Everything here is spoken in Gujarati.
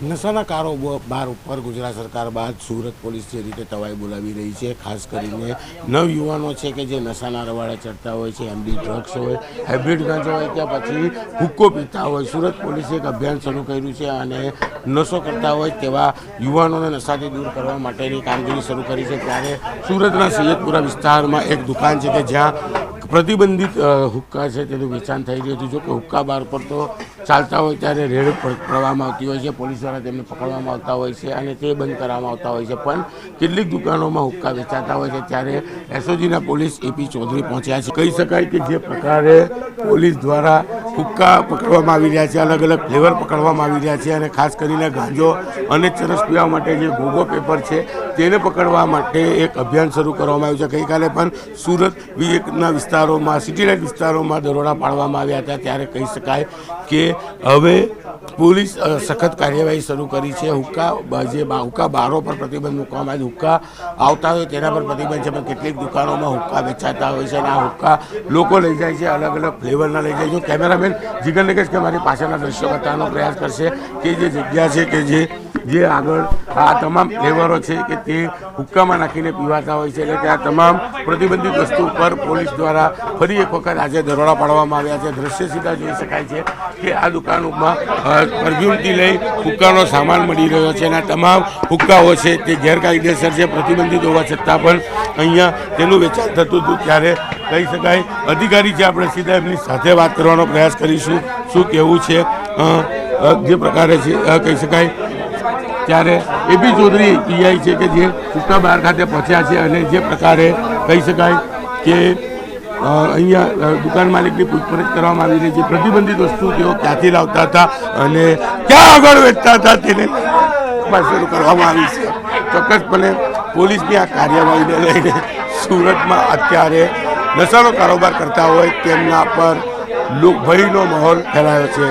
નશાના કારોબાર ઉપર ગુજરાત સરકાર બાદ સુરત પોલીસ જે રીતે તવાઈ બોલાવી રહી છે, ખાસ કરીને નવયુવાનો છે કે જે નશાના રવાડે ચડતા હોય છે, એમડી ડ્રગ્સ હોય, હાઇબ્રિડ ગાંજો હોય કે પછી હુક્કો પીતા હોય, સુરત પોલીસે એક અભિયાન શરૂ કર્યું છે અને નશો કરતા હોય તેવા યુવાનોને નશાથી દૂર કરવા માટેની કામગીરી શરૂ કરી છે। ત્યારે સુરતના સૈયદપુરા વિસ્તારમાં એક દુકાન છે કે જ્યાં પ્રતિબંધિત હુક્કા છે તેનું વેચાણ થઈ રહ્યું હતું। જો કે હુક્કા બાર પર તો ચાલતા હોય ત્યારે રેડ પડવામાં આવતી હોય છે, પોલીસ દ્વારા તેમને પકડવામાં આવતા હોય છે અને તે બંધ કરવામાં આવતા હોય છે, પણ કેટલીક દુકાનોમાં હુક્કા વેચાતા હોય છે। ત્યારે એસઓજીના પોલીસ એપી ચૌધરી પહોંચ્યા છે। કહી શકાય કે જે પ્રકારે પોલીસ દ્વારા હુક્કા પકડવામાં આવી રહ્યા છે, અલગ અલગ ફ્લેવર પકડવામાં આવી રહ્યા છે અને ખાસ કરીને ગાંજો અને ચરસ પીવા માટે જે ગોગો પેપર છે તેને પકડવા માટે એક અભિયાન શરૂ કરવામાં આવ્યું છે। ગઈકાલે પણ સુરત વિવેકના વિસ્તારોમાં, સિટી લાઇટ વિસ્તારોમાં દરોડા પાડવામાં આવ્યા હતા। ત્યારે કહી શકાય કે હવે પોલીસ સખત કાર્યવાહી શરૂ કરી છે। હુક્કા બારો પર પ્રતિબંધ મૂકવામાં આવે, હુક્કા આવતા હોય તેના પર પ્રતિબંધ છે, પણ કેટલીક દુકાનોમાં હુક્કા વેચાતા હોય છે અને આ હુક્કા લોકો લઈ જાય છે, અલગ અલગ ફ્લેવરના લઈ જાય છે। કેમેરામેન જીગરને કહીશ કે મારી પાછળના દ્રશ્યો બતાવવાનો પ્રયાસ કરશે કે જે જગ્યા છે કે જે આગળ આ તમામ ફ્લેવરો છે કે તે હુક્કામાં નાખીને પીવાતા હોય છે। એટલે કે આ તમામ પ્રતિબંધિત વસ્તુ પર પોલીસ દ્વારા ફરી એક વખત આજે દરોડા પાડવામાં આવ્યા છે। દ્રશ્ય સીધા જોઈ શકાય છે કે આ દુકાનોમાં પરફ્યુમથી લઈ હુક્કાનો સામાન મળી રહ્યો છે અને તમામ હુક્કાઓ છે તે ગેરકાયદેસર છે, પ્રતિબંધિત હોવા છતાં પણ અહીંયા તેનું વેચાણ થતું હતું। ત્યારે કહી શકાય અધિકારી છે, આપણે સીધા એમની સાથે વાત કરવાનો પ્રયાસ કરીશું, શું કહેવું છે જે પ્રકારે છે કહી શકાય। ત્યારે એપી ચૌધરી પીઆઈ છે કે જે હુક્કા બાર ખાતે પહોંચ્યા છે અને જે પ્રકારે કહી શકાય કે અહીંયા દુકાન માલિકની પૂછપરછ કરવામાં આવી રહી છે, પ્રતિબંધિત વસ્તુ તેઓ ક્યાંથી લાવતા હતા અને ક્યાં આગળ વેચતા હતા તેને શરૂ કરવામાં આવી છે। ચોક્કસપણે પોલીસની આ કાર્યવાહીને લઈને સુરતમાં અત્યારે નશાનો કારોબાર કરતા હોય તેમના પર ભયનો માહોલ ફેલાયો છે।